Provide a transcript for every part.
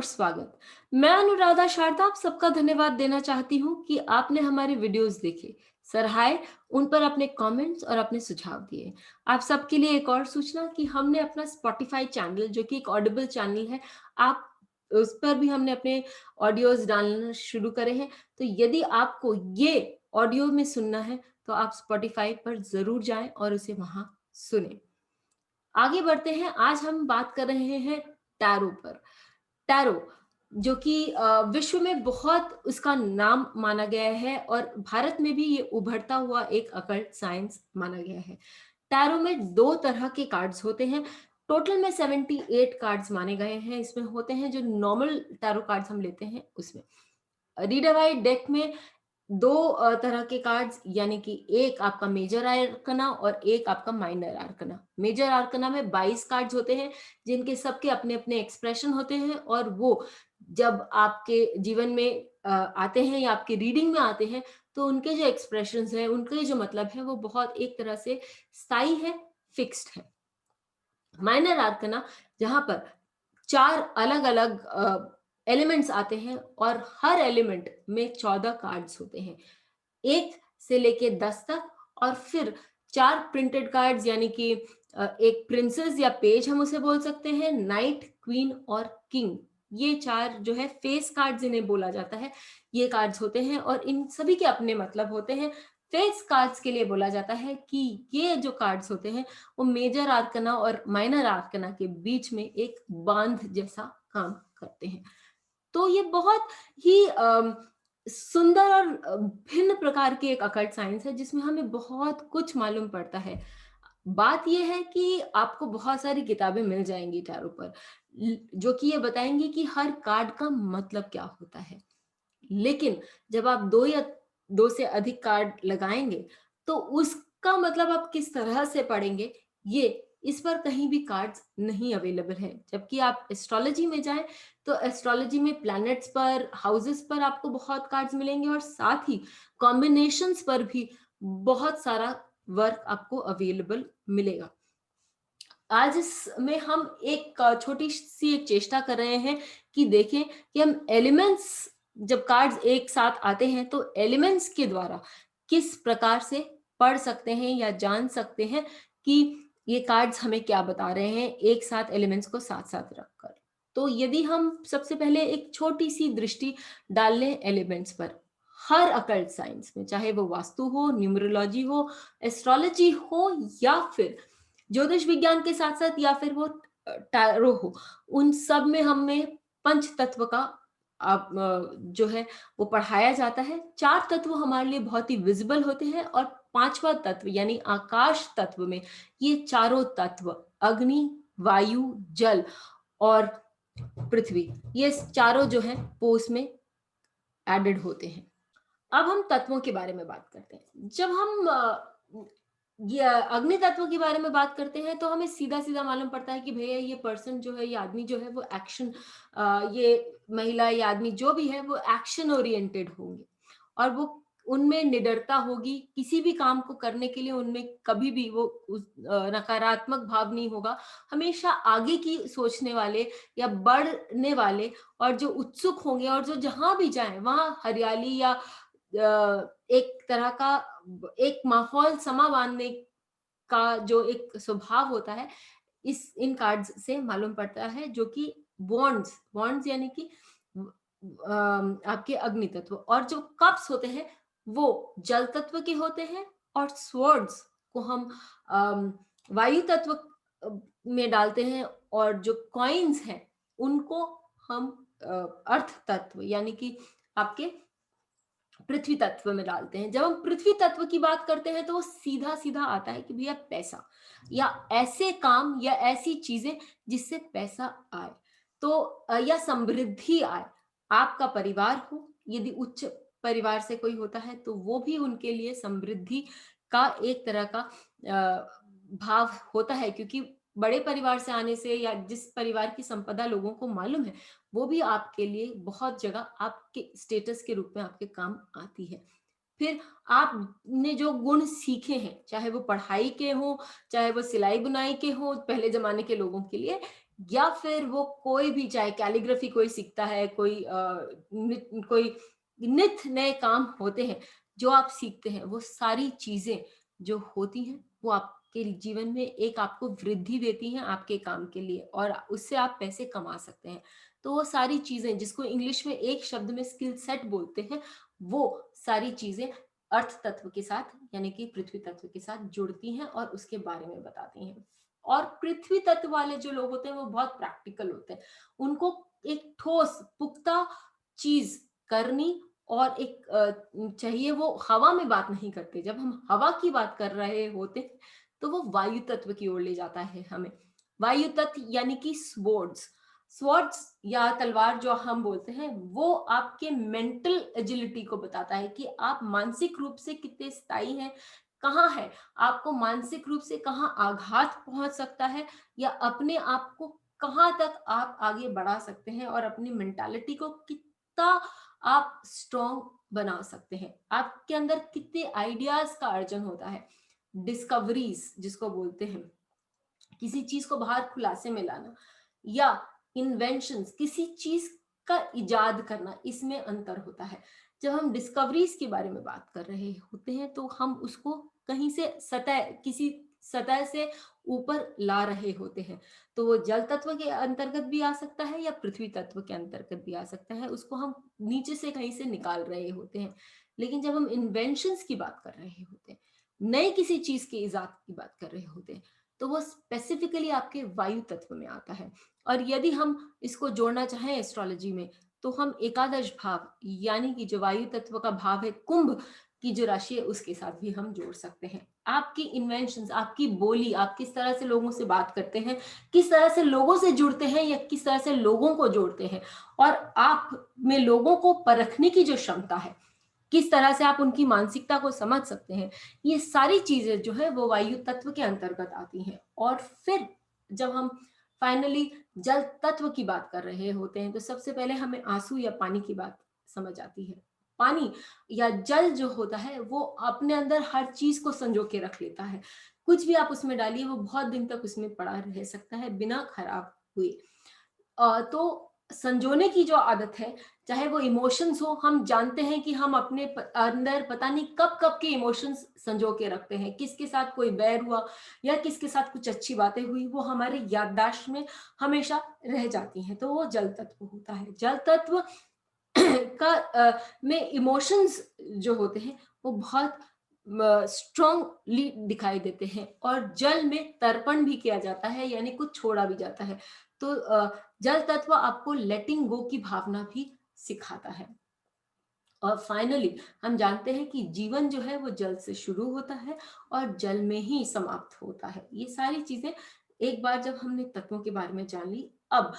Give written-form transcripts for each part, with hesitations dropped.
और स्वागत। मैं अनुराधा शारदा आप सबका धन्यवाद देना चाहती हूँ कि आपने हमारे वीडियोस देखे, सराहाए, उन पर अपने कमेंट्स और अपने सुझाव दिए। आप सबके लिए एक और सूचना कि हमने अपना स्पॉटिफाई चैनल जो कि एक ऑडिबल चैनल है, आप उस पर भी हमने अपने ऑडियोज डालना शुरू करे हैं। तो यदि आपको ये ऑडियो में सुनना है तो आप स्पॉटिफाई पर जरूर जाएं और उसे वहां सुने। आगे बढ़ते हैं। आज हम बात कर रहे हैं टैरो पर। टैरो जो कि विश्व में बहुत उसका नाम माना गया है और भारत में भी ये उभरता हुआ एक अकल्ट साइंस माना गया है। टैरो में दो तरह के कार्ड्स होते हैं। टोटल में 78 कार्ड्स माने गए हैं। इसमें होते हैं जो नॉर्मल टैरो कार्ड्स हम लेते हैं उसमें। रीडर वाइड डेक में दो तरह के कार्ड्स, यानी कि एक आपका मेजर आर्कना और एक आपका माइनर आर्कना। मेजर आर्कना में 22 कार्ड्स होते हैं जिनके सबके अपने अपने एक्सप्रेशन होते हैं और वो जब आपके जीवन में आते हैं या आपके रीडिंग में आते हैं तो उनके जो एक्सप्रेशंस हैं, उनके जो मतलब है वो बहुत एक तरह से स्थायी है, फिक्स्ड है। माइनर आर्कना जहां पर चार अलग अलग एलिमेंट्स आते हैं और हर एलिमेंट में 14 कार्ड्स होते हैं, एक से लेके 10 तक। और फिर चार प्रिंटेड कार्ड्स, यानी कि एक प्रिंसेस या पेज हम उसे बोल सकते हैं, नाइट, क्वीन और किंग। ये चार जो है फेस कार्ड्स इन्हें बोला जाता है, ये कार्ड्स होते हैं और इन सभी के अपने मतलब होते हैं। फेस कार्ड्स के लिए बोला जाता है कि ये जो कार्ड्स होते हैं वो मेजर आर्कना और माइनर आर्कना के बीच में एक बांध जैसा काम करते हैं। तो ये बहुत ही सुंदर और भिन्न प्रकार की एक अकल्ट साइंस है जिसमें हमें बहुत कुछ मालूम पड़ता है। बात यह है कि आपको बहुत सारी किताबें मिल जाएंगी टैरो पर, जो कि ये बताएंगी कि हर कार्ड का मतलब क्या होता है। लेकिन जब आप दो या दो से अधिक कार्ड लगाएंगे तो उसका मतलब आप किस तरह से पढ़ेंगे, ये इस पर कहीं भी कार्ड्स नहीं अवेलेबल है। जबकि आप एस्ट्रोलॉजी में जाएं तो एस्ट्रोलॉजी में प्लैनेट्स पर, हाउसेस पर आपको बहुत कार्ड्स मिलेंगे और साथ ही कॉम्बिनेशंस पर भी बहुत सारा वर्क आपको अवेलेबल मिलेगा। आज इसमें हम एक छोटी सी एक चेष्टा कर रहे हैं कि देखें कि हम एलिमेंट्स, जब कार्ड्स एक साथ आते हैं तो एलिमेंट्स के द्वारा किस प्रकार से पढ़ सकते हैं या जान सकते हैं कि ये कार्ड्स हमें क्या बता रहे हैं एक साथ एलिमेंट्स को साथ साथ रखकर। तो यदि हम सबसे पहले एक छोटी सी दृष्टि डाल लें एलिमेंट्स पर, हर अकल्ट साइंस में, चाहे वो वास्तु हो, न्यूमरोलॉजी हो, एस्ट्रोलॉजी हो या फिर ज्योतिष विज्ञान के साथ साथ या फिर वो टैरो हो, उन सब में हमें पंच तत्व का जो है वो पढ़ाया जाता है। चार तत्व हमारे लिए बहुत ही विजिबल होते हैं और पांचवा तत्व यानी आकाश तत्व में ये चारों तत्व, अग्नि, वायु, जल और पृथ्वी, ये चारों जो है वो उसमें एडेड होते हैं। अब हम तत्वों के बारे में बात करते हैं। जब हम ये अग्नि तत्व के बारे में बात करते हैं तो हमें सीधा सीधा मालूम पड़ता है कि भैया ये पर्सन जो है, ये आदमी जो है वो एक्शन, ये महिला या आदमी जो भी है वो एक्शन ओरिएंटेड होंगे और वो उनमें निडरता होगी। किसी भी काम को करने के लिए उनमें कभी भी वो नकारात्मक भाव नहीं होगा। हमेशा आगे की सोचने वाले या बढ़ने वाले और जो उत्सुक होंगे और जो जहां भी जाएं वहां हरियाली या एक तरह का एक माहौल समा बांधने का जो एक स्वभाव होता है, इस इन कार्ड्स से मालूम पड़ता है। जो कि बॉन्ड्स बॉन्ड्स यानी कि आपके अग्नि तत्व, और जो कप्स होते हैं वो जल तत्व के होते हैं और स्वर्ड्स को हम अम, वायु तत्व में डालते हैं और जो कॉइन्स हैं उनको हम अर्थ तत्व यानी कि आपके पृथ्वी तत्व में डालते हैं। जब हम पृथ्वी तत्व की बात करते हैं तो वो सीधा सीधा आता है कि भैया पैसा या ऐसे काम या ऐसी चीजें जिससे पैसा आए, तो या समृद्धि आए। आपका परिवार हो, यदि उच्च परिवार से कोई होता है तो वो भी उनके लिए समृद्धि का एक तरह का भाव होता है, क्योंकि बड़े परिवार से आने से या जिस परिवार की संपदा लोगों को मालूम है वो भी आपके लिए बहुत जगह आपके स्टेटस के रूप में आपके काम आती है। फिर आपने जो गुण सीखे हैं, चाहे वो पढ़ाई के हो, चाहे वो सिलाई बुनाई के हो, पहले जमाने के लोगों के लिए या फिर वो कोई भी, चाहे कैलीग्राफी कोई सीखता है, कोई नित नए काम होते हैं जो आप सीखते हैं, वो सारी चीजें जो होती हैं वो आपके जीवन में एक आपको वृद्धि देती हैं आपके काम के लिए, और उससे आप पैसे कमा सकते हैं। तो वो सारी चीजें जिसको इंग्लिश में एक शब्द में स्किल सेट बोलते हैं, वो सारी चीजें अर्थ तत्व के साथ यानी कि पृथ्वी तत्व के साथ जुड़ती हैं और उसके बारे में बताती हैं। और पृथ्वी तत्व वाले जो लोग होते हैं वो बहुत प्रैक्टिकल होते हैं। उनको एक ठोस पुख्ता चीज करनी, और एक चाहिए, वो हवा में बात नहीं करते। जब हम हवा की बात कर रहे होते हैं तो वो वायु तत्व की ओर ले जाता है हमें। वायु तत्व यानी कि स्वॉर्ड्स, स्वॉर्ड्स या तलवार जो हम बोलते हैं, वो आपके मेंटल एजिलिटी को बताता है कि आप मानसिक रूप से कितने स्थायी हैं, कहाँ है आपको मानसिक रूप से कहाँ आघात पहुंच सकता है, या अपने आप को कहाँ तक आप आगे बढ़ा सकते हैं और अपनी मेंटालिटी को कितना आप स्ट्रॉन्ग बना सकते हैं, आपके अंदर कितने आइडियाज का अर्जन होता है, डिस्कवरीज जिसको बोलते हैं, किसी चीज को बाहर खुलासे में लाना, या इन्वेंशंस किसी चीज का इजाद करना, इसमें अंतर होता है। जब हम डिस्कवरीज के बारे में बात कर रहे होते हैं तो हम उसको कहीं से किसी सतह से ऊपर ला रहे होते हैं। तो वो जल तत्व के अंतर्गत भी आ सकता है या पृथ्वी तत्व के अंतर्गत भी आ सकता है, उसको हम नीचे से कहीं से निकाल रहे होते हैं। लेकिन जब हम इन्वेंशंस की बात कर रहे होते हैं, नए किसी चीज के इजाद की बात कर रहे होते हैं, तो वो स्पेसिफिकली आपके वायु तत्व में आता है। और यदि हम इसको जोड़ना चाहें एस्ट्रोलॉजी में, तो हम एकादश भाव यानी कि जो वायु तत्व का भाव है कुंभ की जो राशि है उसके साथ भी हम जोड़ सकते हैं। आपकी इन्वेंशंस, आपकी बोली, आप किस तरह से लोगों से बात करते हैं, किस तरह से लोगों से जुड़ते हैं या किस तरह से लोगों को जोड़ते हैं, और आप में लोगों को परखने की जो क्षमता है, किस तरह से आप उनकी मानसिकता को समझ सकते हैं, ये सारी चीजें जो है वो वायु तत्व के अंतर्गत आती हैं। और फिर जब हम फाइनली जल तत्व की बात कर रहे होते हैं तो सबसे पहले हमें आंसू या पानी की बात समझ आती है। पानी या जल जो होता है वो अपने अंदर हर चीज को संजो के रख लेता है। कुछ भी आप उसमें डालिए वो बहुत दिन तक उसमें पड़ा रह सकता है बिना खराब हुए। तो संजोने की जो आदत है, चाहे वो इमोशंस हो, हम जानते हैं कि हम अपने अंदर पता नहीं कब कब के इमोशंस संजो के रखते हैं, किसके साथ कोई बैर हुआ या किसके साथ कुछ अच्छी बातें हुई, वो हमारे याददाश्त में हमेशा रह जाती हैं। तो वो जल तत्व होता है। जल तत्व में इमोशंस जो होते हैं वो बहुत स्ट्रॉन्गली दिखाई देते हैं, और जल में तर्पण भी किया जाता है यानी कुछ छोड़ा भी जाता है। तो जल तत्व आपको लेटिंग गो की भावना भी सिखाता है। और फाइनली हम जानते हैं कि जीवन जो है वो जल से शुरू होता है और जल में ही समाप्त होता है। ये सारी चीजें एक बार जब हमने तत्वों के बारे में जान ली, अब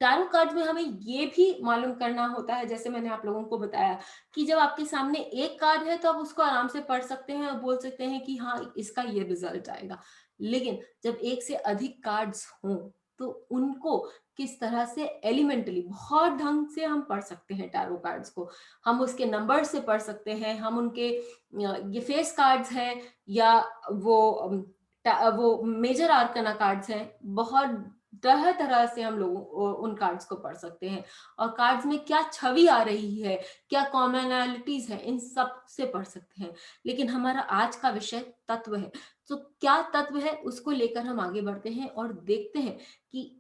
टैरो कार्ड में हमें ये भी मालूम करना होता है, जैसे मैंने आप लोगों को बताया कि जब आपके सामने एक कार्ड है तो आप उसको आराम से पढ़ सकते हैं और बोल सकते हैं कि हाँ इसका ये रिजल्ट आएगा। लेकिन जब एक से अधिक कार्ड्स हों तो उनको किस तरह से एलिमेंटली बहुत ढंग से हम पढ़ सकते हैं टैरो कार्ड्स को। हम उसके नंबर से पढ़ सकते हैं, हम उनके ये फेस कार्ड्स हैं या वो मेजर आर्कना कार्ड्स हैं, बहुत तरह तरह से हम लोग उन कार्ड्स को पढ़ सकते हैं। और कार्ड्स में क्या छवि आ रही है, क्या कॉमनैलिटीज है, इन सब से पढ़ सकते हैं। लेकिन हमारा आज का विषय तत्व है, तो क्या तत्व है उसको लेकर हम आगे बढ़ते हैं और देखते हैं कि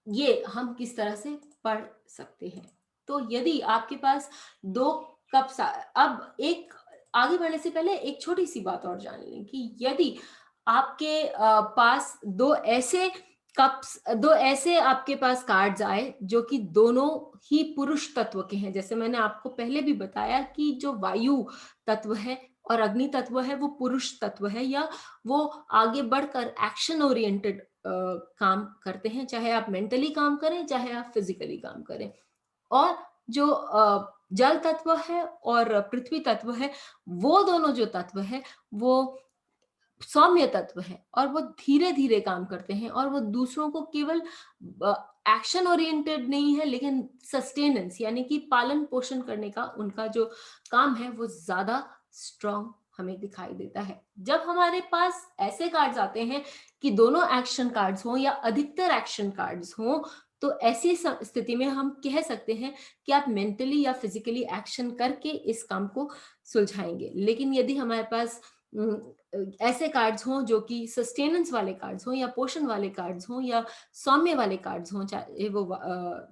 ये हम किस तरह से पढ़ सकते हैं। तो यदि आपके पास दो कप्स, अब एक आगे बढ़ने से पहले एक छोटी सी बात और जान लें कि यदि आपके पास दो ऐसे आपके पास कार्ड्स आए जो कि दोनों ही पुरुष तत्व के हैं, जैसे मैंने आपको पहले भी बताया कि जो वायु तत्व है और अग्नि तत्व है वो पुरुष तत्व है, या वो आगे बढ़कर एक्शन ओरिएंटेड काम करते हैं, चाहे आप मेंटली काम करें चाहे आप फिजिकली काम करें। और जो जल तत्व है और पृथ्वी तत्व है, वो दोनों जो तत्व है वो सौम्य तत्व है और वो धीरे धीरे काम करते हैं, और वो दूसरों को केवल एक्शन ओरिएंटेड नहीं है लेकिन सस्टेनेंस यानी कि पालन पोषण करने का उनका जो काम है वो ज्यादा स्ट्रांग हमें दिखाई देता है। जब हमारे पास ऐसे कार्ड्स आते हैं कि दोनों एक्शन कार्ड्स हों या अधिकतर एक्शन कार्ड्स हों, तो ऐसी स्थिति में हम कह सकते हैं कि आप मेंटली या फिजिकली एक्शन करके इस काम को सुलझाएंगे। लेकिन यदि हमारे पास ऐसे कार्ड्स हों जो कि सस्टेनेंस वाले कार्ड्स हों या पोषण वाले कार्ड्स हों या सौम्य वाले कार्ड्स हों, चाहे वो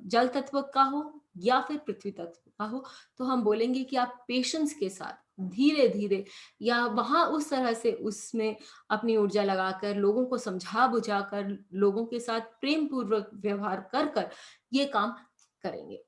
जल तत्व का हो या फिर पृथ्वी तत्व का हो, तो हम बोलेंगे कि आप पेशेंस के साथ धीरे धीरे या वहां उस तरह से उसमें अपनी ऊर्जा लगाकर लोगों को समझा बुझा कर लोगों के साथ प्रेम पूर्वक व्यवहार कर कर ये काम करेंगे।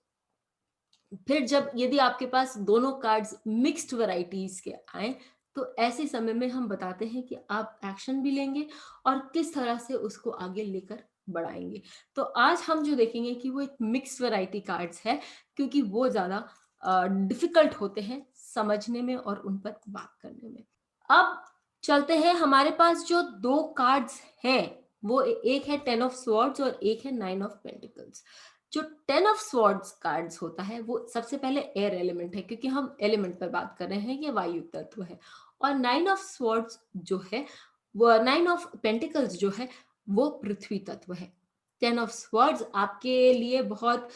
फिर जब यदि आपके पास दोनों कार्ड्स मिक्स्ड वैरायटीज के आए, तो ऐसे समय में हम बताते हैं कि आप एक्शन भी लेंगे और किस तरह से उसको आगे लेकर बढ़ाएंगे। तो आज हम जो देखेंगे कि वो एक मिक्स्ड वैरायटी कार्ड्स है, क्योंकि वो ज्यादा डिफिकल्ट होते हैं समझने में और उन पर बात करने में। अब चलते हैं, हमारे पास जो दो कार्ड्स हैं वो एक है टेन ऑफ स्वॉर्ड्स और एक है नाइन ऑफ पेंटिकल्स। जो टेन ऑफ स्वॉर्ड्स कार्ड्स होता है वो सबसे पहले एयर एलिमेंट है, क्योंकि हम एलिमेंट पर बात कर रहे हैं, ये वायु तत्व है। और नाइन ऑफ स्वॉर्ड्स जो है, वो नाइन ऑफ पेंटिकल्स जो है वो पृथ्वी तत्व है। टेन ऑफ स्वॉर्ड्स आपके लिए बहुत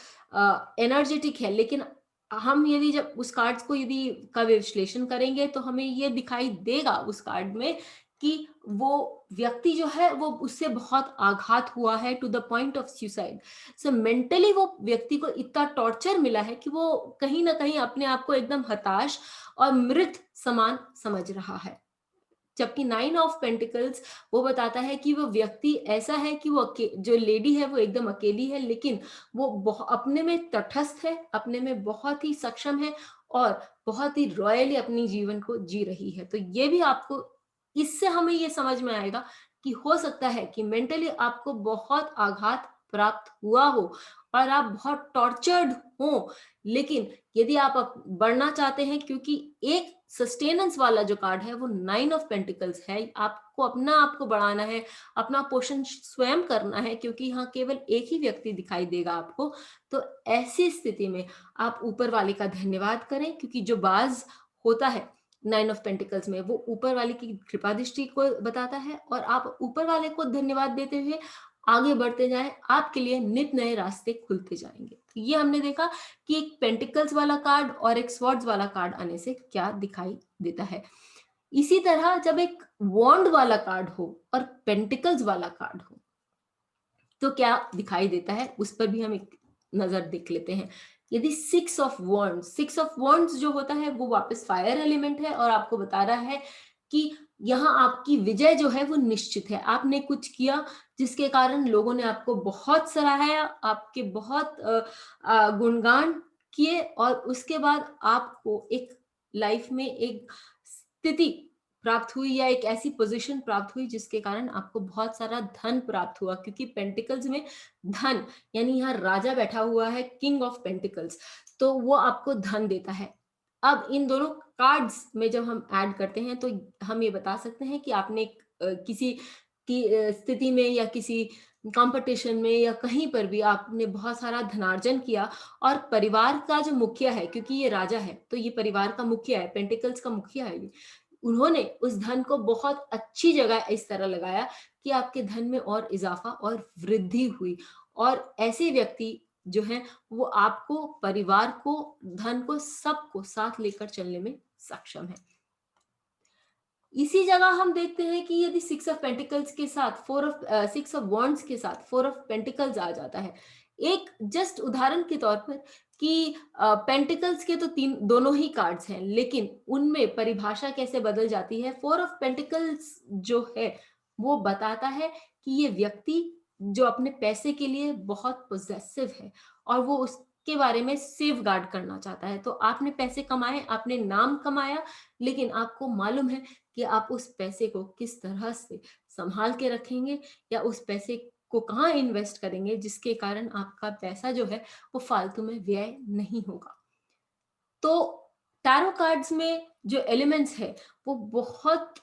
एनर्जेटिक है, लेकिन हम यदि जब उस कार्ड्स को यदि का विश्लेषण करेंगे तो हमें ये दिखाई देगा उस कार्ड में कि वो व्यक्ति जो है वो उससे बहुत आघात हुआ है to the point of suicide. So mentally वो व्यक्ति को इतना टॉर्चर मिला है कि वो कहीं ना कहीं अपने आप को एकदम हताश और मृत समान समझ रहा है। जबकि नाइन ऑफ पेंटिकल्स वो बताता है कि वो व्यक्ति ऐसा है कि वो जो लेडी है वो एकदम अकेली है, लेकिन वो अपने में तटस्थ है, अपने में बहुत ही सक्षम है और बहुत ही रॉयली अपनी जीवन को जी रही है। तो ये भी आपको, इससे हमें ये समझ में आएगा कि हो सकता है कि मेंटली आपको बहुत आघात प्राप्त हुआ हो और आप बहुत टॉर्चर्ड हो, लेकिन यदि आप बढ़ना चाहते हैं, क्योंकि एक सस्टेनेंस वाला जो कार्ड है वो नाइन ऑफ पेंटिकल्स है, आपको अपना आप को बढ़ाना है, अपना पोषण स्वयं करना है, क्योंकि यहाँ केवल एक ही व्यक्ति दिखाई देगा आपको। तो ऐसी स्थिति में आप ऊपर वाले का धन्यवाद करें, क्योंकि जो बाज होता है नाइन ऑफ पेंटिकल्स में वो ऊपर वाले की कृपा दृष्टि को बताता है, और आप ऊपर वाले को धन्यवाद देते हुए आगे बढ़ते जाएं, आपके लिए नित नए रास्ते खुलते जाएंगे। तो ये हमने देखा कि एक पेंटिकल्स वाला कार्ड और एक स्वॉर्ड्स वाला कार्ड आने से क्या दिखाई देता है। इसी तरह जब एक वॉन्ड वाला कार्ड हो और पेंटिकल्स वाला कार्ड हो तो क्या दिखाई देता है, उस पर भी हम एक नजर देख लेते हैं। यदि सिक्स ऑफ वॉन्ड्स जो होता है वो वापस फायर एलिमेंट है और आपको बता रहा है कि यहाँ आपकी विजय जो है वो निश्चित है। आपने कुछ किया जिसके कारण लोगों ने आपको बहुत सराहाया, आपके बहुत गुणगान किए, और उसके बाद आपको एक लाइफ में एक स्थिति प्राप्त हुई या एक ऐसी पोजीशन प्राप्त हुई जिसके कारण आपको बहुत सारा धन प्राप्त हुआ, क्योंकि पेंटिकल्स में धन, यानी यहाँ राजा बैठा हुआ है, किंग ऑफ पेंटिकल्स, तो वो आपको धन देता है। अब इन दोनों कार्ड्स में जब हम ऐड करते हैं तो हम ये बता सकते हैं कि आपने किसी की स्थिति में या किसी कंपटीशन में या कहीं पर भी आपने बहुत सारा धनार्जन किया, और परिवार का जो मुखिया है, क्योंकि ये राजा है तो ये परिवार का मुखिया है, पेंटिकल्स का मुखिया है ये, उन्होंने उस धन को बहुत अच्छी जगह इस तरह लगाया कि आपके धन में और इजाफा और वृद्धि हुई। और ऐसे व्यक्ति जो है वो आपको, परिवार को, धन को, सबको साथ लेकर चलने में सक्षम है। इसी जगह हम देखते हैं कि यदि सिक्स ऑफ पेंटिकल्स के साथ सिक्स ऑफ वॉन्ड्स के साथ फोर ऑफ पेंटिकल्स आ जाता है, एक जस्ट उदाहरण के तौर पर कि पेंटिकल्स के तो तीन दोनों ही कार्ड्स हैं, लेकिन उनमें परिभाषा कैसे बदल जाती है। फोर ऑफ पेंटिकल्स जो है वो बताता है कि ये व्यक्ति जो अपने पैसे के लिए बहुत पोजेसिव है और वो उसके बारे में सेफ गार्ड करना चाहता है। तो आपने पैसे कमाए, आपने नाम कमाया, लेकिन आपको मालूम है कि आप उस पैसे को किस तरह से संभाल के रखेंगे या उस पैसे को कहाँ इन्वेस्ट करेंगे जिसके कारण आपका पैसा जो है वो फालतू में व्यय नहीं होगा। तो टैरो कार्ड्स में जो एलिमेंट्स है वो बहुत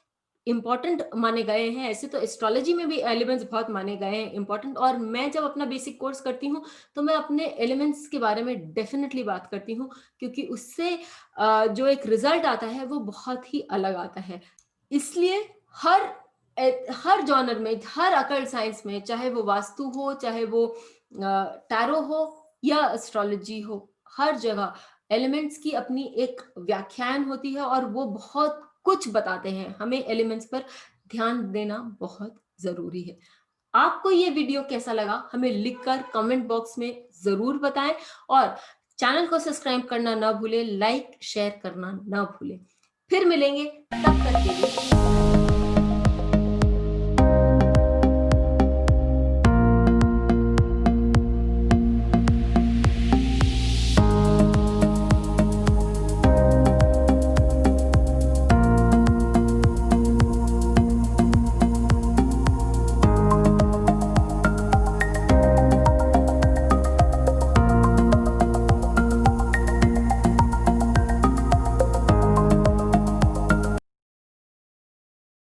इम्पोर्टेंट माने गए हैं। ऐसे तो एस्ट्रोलॉजी में भी एलिमेंट्स बहुत माने गए हैं इम्पोर्टेंट, और मैं जब अपना बेसिक कोर्स करती हूँ तो मैं अपने एलिमेंट्स के बारे में डेफिनेटली बात करती हूँ, क्योंकि उससे जो एक रिजल्ट आता है वो बहुत ही अलग आता है। इसलिए हर हर जॉनर में, हर अकल्ट साइंस में, चाहे वो वास्तु हो, चाहे वो टैरो हो या एस्ट्रोलॉजी हो, हर जगह एलिमेंट्स की अपनी एक व्याख्यान होती है और वो बहुत कुछ बताते हैं। हमें एलिमेंट्स पर ध्यान देना बहुत ज़रूरी है। आपको ये वीडियो कैसा लगा? हमें लिखकर कमेंट बॉक्स में ज़रूर बताएँ, और चैनल को सब्सक्राइब करना ना भूलें, लाइक, शेयर करना ना भूलें। फिर मिलेंगे, तब तक के लिए धन्यवाद।